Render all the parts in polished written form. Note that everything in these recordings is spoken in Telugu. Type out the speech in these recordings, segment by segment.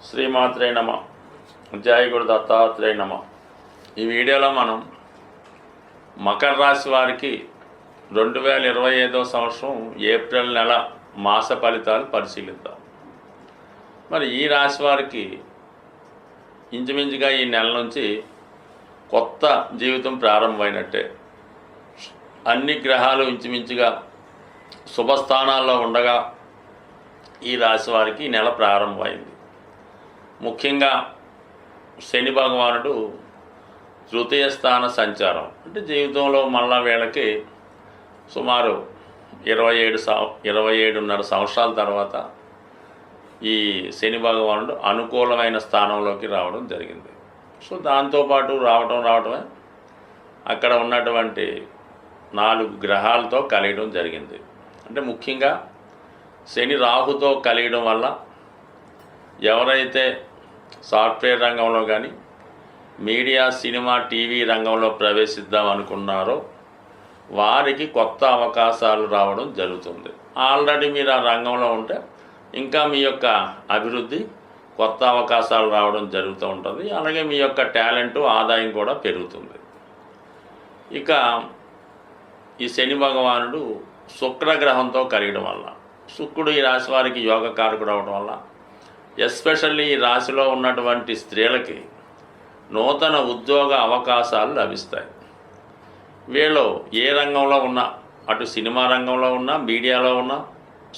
శ్రీమాత్రే నమ. జయ గురు దత్తాత్రేయ నమ. ఈ వీడియోలో మనం మకర రాశి వారికి 2025 సంవత్సరం ఏప్రిల్ నెల మాస ఫలితాలు పరిశీలిద్దాం. మరి ఈ రాశి వారికి ఇంచుమించుగా ఈ నెల నుంచి కొత్త జీవితం ప్రారంభమైనట్టే. అన్ని గ్రహాలు ఇంచుమించుగా శుభస్థానాల్లో ఉండగా ఈ రాశి వారికి ఈ నెల ప్రారంభమైంది. ముఖ్యంగా శని భగవానుడు తృతీయ స్థాన సంచారం, అంటే జీవితంలో మళ్ళా వీళ్ళకి సుమారు 27.5 సంవత్సరాల తర్వాత ఈ శని భగవానుడు అనుకూలమైన స్థానంలోకి రావడం జరిగింది. సో దాంతోపాటు రావటమే అక్కడ ఉన్నటువంటి 4 గ్రహాలతో కలియడం జరిగింది. అంటే ముఖ్యంగా శని రాహుతో కలియడం వల్ల ఎవరైతే సాఫ్ట్వేర్ రంగంలో కానీ మీడియా, సినిమా, టీవీ రంగంలో ప్రవేశిద్దాం అనుకున్నారో వారికి కొత్త అవకాశాలు రావడం జరుగుతుంది. ఆల్రెడీ మీరు ఆ రంగంలో ఉంటే ఇంకా మీ యొక్క అభివృద్ధి, కొత్త అవకాశాలు రావడం జరుగుతూ ఉంటుంది. అలాగే మీ యొక్క టాలెంటు, ఆదాయం కూడా పెరుగుతుంది. ఇక ఈ శని భగవానుడు శుక్రగ్రహంతో కలిగడం వల్ల, శుక్రుడు ఈ రాశి వారికి యోగకారకుడు అవడం వల్ల ఎస్పెషల్లీ ఈ రాశిలో ఉన్నటువంటి స్త్రీలకి నూతన ఉద్యోగ అవకాశాలు లభిస్తాయి. వీళ్ళు ఏ రంగంలో ఉన్నా, అటు సినిమా రంగంలో ఉన్నా, మీడియాలో ఉన్నా,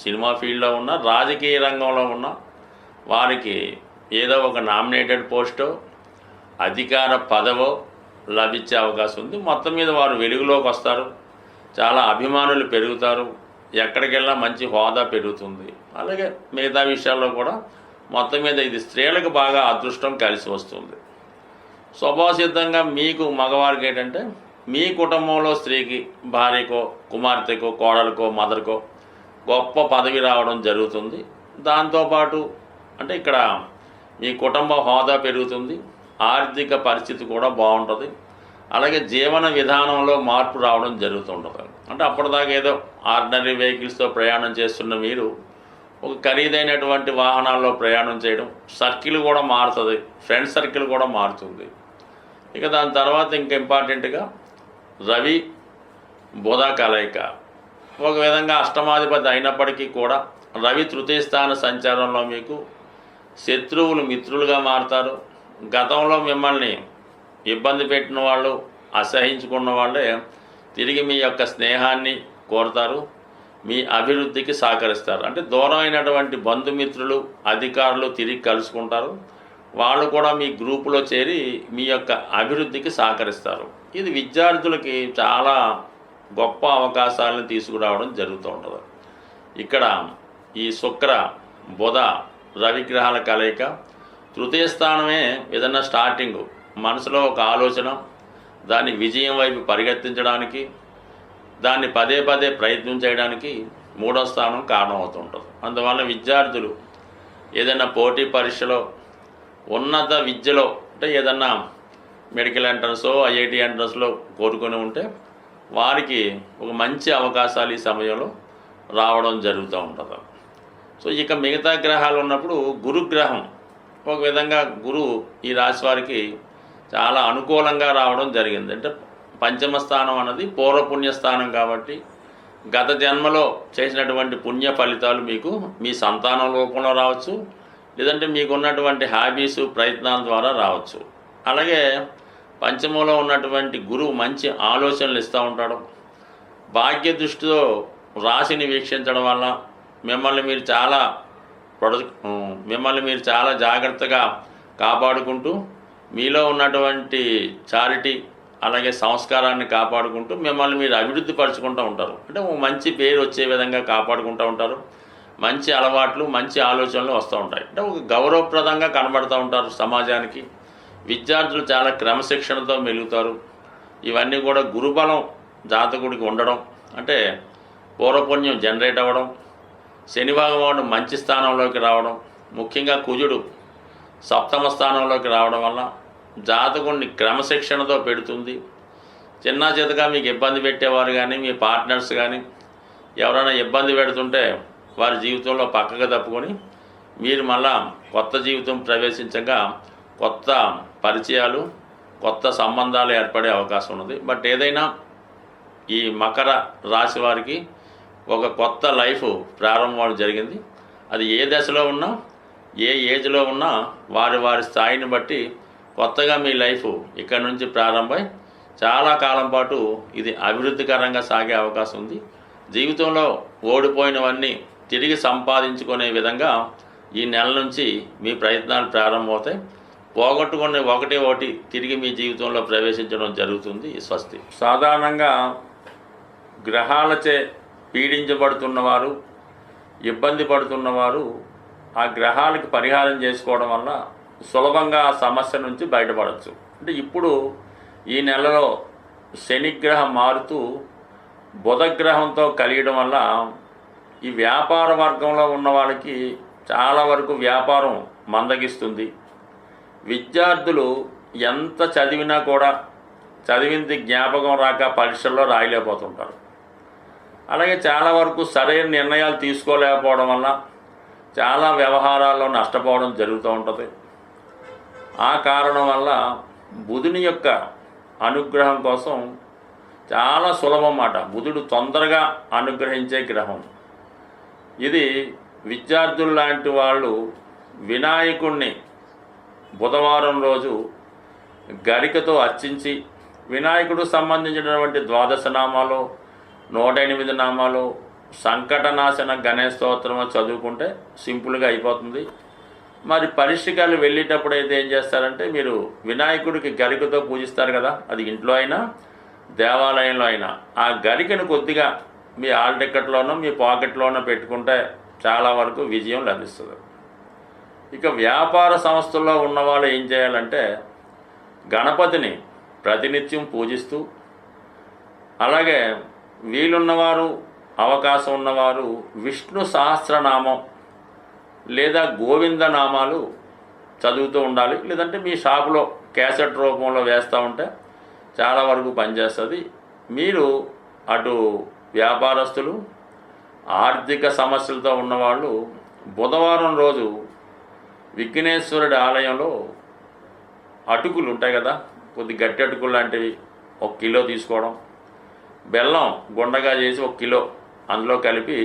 సినిమా ఫీల్డ్లో ఉన్నా, రాజకీయ రంగంలో ఉన్నా వారికి ఏదో ఒక నామినేటెడ్ పోస్టో, అధికార పదవో లభించే అవకాశం ఉంది. మొత్తం మీద వారు వెలుగులోకి వస్తారు, చాలా అభిమానులు పెరుగుతారు, ఎక్కడికి వెళ్ళినా మంచి హోదా పెరుగుతుంది. అలాగే మిగతా విషయాల్లో కూడా మొత్తం మీద ఇది స్త్రీలకు బాగా అదృష్టం కలిసి వస్తుంది. స్వభావసిద్ధంగా మీకు మగవారికి ఏంటంటే మీ కుటుంబంలో స్త్రీకి, భార్యకో, కుమార్తెకో, కోడలకో, మదర్కో గొప్ప పదవి రావడం జరుగుతుంది. దాంతోపాటు అంటే ఇక్కడ మీ కుటుంబ హోదా పెరుగుతుంది, ఆర్థిక పరిస్థితి కూడా బాగుంటుంది. అలాగే జీవన విధానంలో మార్పు రావడం జరుగుతుంటుంది. అంటే అప్పటిదాకా ఏదో ఆర్డినరీ వెహికల్స్తో ప్రయాణం చేస్తున్న మీరు ఒక ఖరీదైనటువంటి వాహనాల్లో ప్రయాణం చేయడం, సర్కిల్ కూడా మారుతుంది, ఫ్రెండ్ సర్కిల్ కూడా మారుతుంది. ఇక దాని తర్వాత ఇంకా ఇంపార్టెంట్గా రవి బుధ కలయిక. ఒక విధంగా అష్టమాధిపతి అయినప్పటికీ కూడా రవి తృతీయ స్థాన సంచారంలో మీకు శత్రువులు మిత్రులుగా మారుతారు. గతంలో మిమ్మల్ని ఇబ్బంది పెట్టిన వాళ్ళు, అసహించుకున్న వాళ్ళే తిరిగి మీ యొక్క స్నేహాన్ని కోరుతారు, మీ అభివృద్ధికి సహకరిస్తారు. అంటే దూరమైనటువంటి బంధుమిత్రులు, అధికారులు తిరిగి కలుసుకుంటారు. వాళ్ళు కూడా మీ గ్రూపులో చేరి మీ యొక్క అభివృద్ధికి సహకరిస్తారు. ఇది విద్యార్థులకి చాలా గొప్ప అవకాశాలను తీసుకురావడం జరుగుతూ ఉంటుంది. ఇక్కడ ఈ శుక్ర, బుధ, రవిగ్రహాల కలయిక తృతీయ స్థానమే ఏదన్నా స్టార్టింగ్, మనసులో ఒక ఆలోచన, దాన్ని విజయం వైపు పరిగెత్తించడానికి, దాన్ని పదే పదే ప్రయత్నం చేయడానికి 3వ స్థానం కారణమవుతుంటుంది. అందువల్ల విద్యార్థులు ఏదైనా పోటీ పరీక్షలో, ఉన్నత విద్యలో, అంటే ఏదన్నా మెడికల్ ఎంట్రన్సో, ఐఐటి ఎంట్రన్స్లో కోరుకొని ఉంటే వారికి ఒక మంచి అవకాశాలు ఈ సమయంలో రావడం జరుగుతూ ఉంటుంది. సో ఇక మిగతా గ్రహాలు ఉన్నప్పుడు గురుగ్రహం ఒక విధంగా గురువు ఈ రాశి వారికి చాలా అనుకూలంగా రావడం జరిగింది. అంటే పంచమ స్థానం అన్నది పూర్వపుణ్య స్థానం కాబట్టి గత జన్మలో చేసినటువంటి పుణ్య ఫలితాలు మీకు మీ సంతానం రూపంలో రావచ్చు, లేదంటే మీకు ఉన్నటువంటి హాబీసు, ప్రయత్నాల ద్వారా రావచ్చు. అలాగే పంచమంలో ఉన్నటువంటి గురువు మంచి ఆలోచనలు ఇస్తూ ఉంటాడు. భాగ్య దృష్టితో రాశిని వీక్షించడం వల్ల మిమ్మల్ని మీరు చాలా జాగ్రత్తగా కాపాడుకుంటూ మీలో ఉన్నటువంటి చారిటీ, అలాగే సంస్కారాన్ని కాపాడుకుంటూ మిమ్మల్ని మీరు అభివృద్ధి పరుచుకుంటూ ఉంటారు. అంటే మంచి పేరు వచ్చే విధంగా కాపాడుకుంటూ ఉంటారు. మంచి అలవాట్లు, మంచి ఆలోచనలు వస్తూ ఉంటాయి. అంటే ఒక గౌరవప్రదంగా కనబడుతూ ఉంటారు సమాజానికి. విద్యార్థులు చాలా క్రమశిక్షణతో మెలుగుతారు. ఇవన్నీ కూడా గురుబలం జాతకుడికి ఉండడం, అంటే పూర్వపుణ్యం జనరేట్ అవ్వడం, శని భగవానుడు మంచి స్థానంలోకి రావడం, ముఖ్యంగా కుజుడు సప్తమ స్థానంలోకి రావడం వల్ల జాతకుడిని క్రమశిక్షణతో పెడుతుంది. చిన్న చితగా మీకు ఇబ్బంది పెట్టేవారు కానీ, మీ పార్ట్నర్స్ కానీ ఎవరైనా ఇబ్బంది పెడుతుంటే వారి జీవితంలో పక్కకు తప్పుకొని మీరు మళ్ళా కొత్త జీవితం ప్రవేశించగా కొత్త పరిచయాలు, కొత్త సంబంధాలు ఏర్పడే అవకాశం ఉన్నది. బట్ ఏదైనా ఈ మకర రాశి వారికి ఒక కొత్త లైఫ్ ప్రారంభం జరిగింది. అది ఏ దశలో ఉన్నా, ఏ ఏజ్లో ఉన్నా వారి వారి స్థాయిని బట్టి కొత్తగా మీ లైఫ్ ఇక్కడ నుంచి ప్రారంభమై చాలా కాలం పాటు ఇది అభివృద్ధికరంగా సాగే అవకాశం ఉంది. జీవితంలో ఓడిపోయినవన్నీ తిరిగి సంపాదించుకునే విధంగా ఈ నెల నుంచి మీ ప్రయత్నాలు ప్రారంభమవుతాయి. పోగొట్టుకునే ఒకటి తిరిగి మీ జీవితంలో ప్రవేశించడం జరుగుతుంది. స్వస్తి. సాధారణంగా గ్రహాలచే పీడించబడుతున్నవారు, ఇబ్బంది పడుతున్నవారు ఆ గ్రహాలకి పరిహారం చేసుకోవడం వల్ల సులభంగా ఆ సమస్య నుంచి బయటపడవచ్చు. అంటే ఇప్పుడు ఈ నెలలో శనిగ్రహం మారుతూ బుధగ్రహంతో కలియడం వల్ల ఈ వ్యాపార వర్గంలో ఉన్న వాళ్ళకి చాలా వరకు వ్యాపారం మందగిస్తుంది. విద్యార్థులు ఎంత చదివినా కూడా చదివింది జ్ఞాపకం రాక పరీక్షల్లో రాయలేకపోతుంటారు. అలాగే చాలా వరకు సరైన నిర్ణయాలు తీసుకోలేకపోవడం వల్ల చాలా వ్యవహారాల్లో నష్టపోవడం జరుగుతూ ఉంటుంది. ఆ కారణం వల్ల బుధుని యొక్క అనుగ్రహం కోసం చాలా సులభం మాట. బుధుడు తొందరగా అనుగ్రహించే గ్రహం ఇది. విద్యార్థులు లాంటి వాళ్ళు వినాయకుడిని బుధవారం రోజు గరికతో అర్చించి వినాయకుడు సంబంధించినటువంటి 12 నామాలు, 108 నామాలు, సంకటనాశన గణేశ స్తోత్రం చదువుకుంటే సింపుల్గా అయిపోతుంది. మరి పరీక్షకాలు వెళ్ళేటప్పుడు అయితే ఏం చేస్తారంటే, మీరు వినాయకుడికి గరికతో పూజిస్తారు కదా, అది ఇంట్లో అయినా దేవాలయంలో అయినా ఆ గరికను కొద్దిగా మీ హాల్ టికెట్లోనో మీ పాకెట్లోనో పెట్టుకుంటే చాలా వరకు విజయం లభిస్తుంది. ఇక వ్యాపార సంస్థల్లో ఉన్నవాళ్ళు ఏం చేయాలంటే, గణపతిని ప్రతినిత్యం పూజిస్తూ, అలాగే వీలున్నవారు అవకాశం ఉన్నవారు విష్ణు సహస్రనామం లేదా గోవింద నామాలు చదువుతూ ఉండాలి. లేదంటే మీ షాపులో క్యాసెట్ రూపంలో వేస్తూ ఉంటే చాలా వరకు పనిచేస్తుంది. మీరు అటు వ్యాపారస్తులు, ఆర్థిక సమస్యలతో ఉన్నవాళ్ళు బుధవారం రోజు విఘ్నేశ్వరుడి ఆలయంలో అటుకులు ఉంటాయి కదా, కొద్ది గట్టి అటుకులు లాంటివి 1 కిలో తీసుకోవడం, బెల్లం గుండగా చేసి 1 కిలో అందులో కలిపి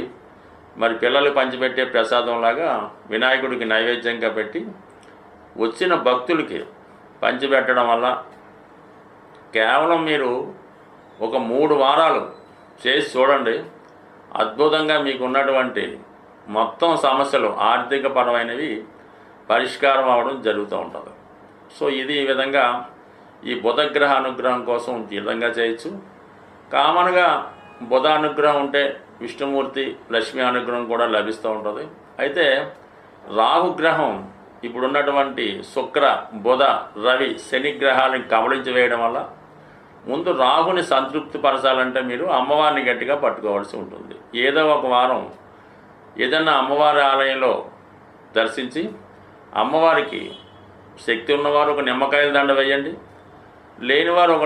మరి పిల్లలు పంచిపెట్టే ప్రసాదంలాగా వినాయకుడికి నైవేద్యంగా పెట్టి వచ్చిన భక్తులకి పంచిపెట్టడం వల్ల కేవలం మీరు ఒక 3 వారాలు చేసి చూడండి, అద్భుతంగా మీకు ఉన్నటువంటి మొత్తం సమస్యలు ఆర్థిక పరమైనవి పరిష్కారం అవ్వడం జరుగుతూ ఉంటుంది. సో ఇది ఈ విధంగా ఈ బుధగ్రహ అనుగ్రహం కోసం ఈ విధంగా చేయొచ్చు. కామన్గా బుధ అనుగ్రహం ఉంటే విష్ణుమూర్తి, లక్ష్మీ అనుగ్రహం కూడా లభిస్తూ ఉంటుంది. అయితే రాహుగ్రహం ఇప్పుడున్నటువంటి శుక్ర, బుధ, రవి, శని గ్రహాలను కబళించి వేయడం వల్ల ముందు రాహుని సంతృప్తి పరచాలంటే మీరు అమ్మవారిని గట్టిగా పట్టుకోవాల్సి ఉంటుంది. ఏదో ఒక వారం ఏదన్నా అమ్మవారి ఆలయంలో దర్శించి అమ్మవారికి శక్తి ఉన్నవారు ఒక నిమ్మకాయల దండ వేయండి, లేనివారు ఒక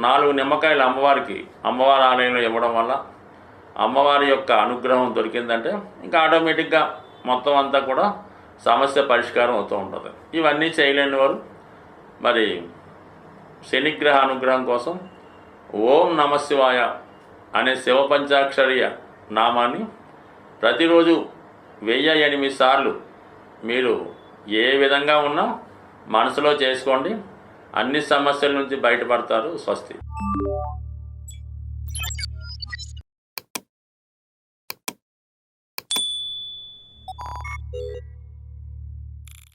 4 నిమ్మకాయలు అమ్మవారికి అమ్మవారి ఆలయంలో ఇవ్వడం వల్ల అమ్మవారి యొక్క అనుగ్రహం దొరికిందంటే ఇంకా ఆటోమేటిక్గా మొత్తం అంతా కూడా సమస్య పరిష్కారం అవుతూ ఉంటుంది. ఇవన్నీ చేయలేని వారు మరి శనిగ్రహ అనుగ్రహం కోసం ఓం నమశివాయ అనే శివ పంచాక్షరీయ నామాన్ని ప్రతిరోజు 1008 సార్లు మీరు ఏ విధంగా ఉన్నా మనసులో చేసుకోండి. అన్ని సమస్యల నుంచి బయటపడతారు. స్వస్తి.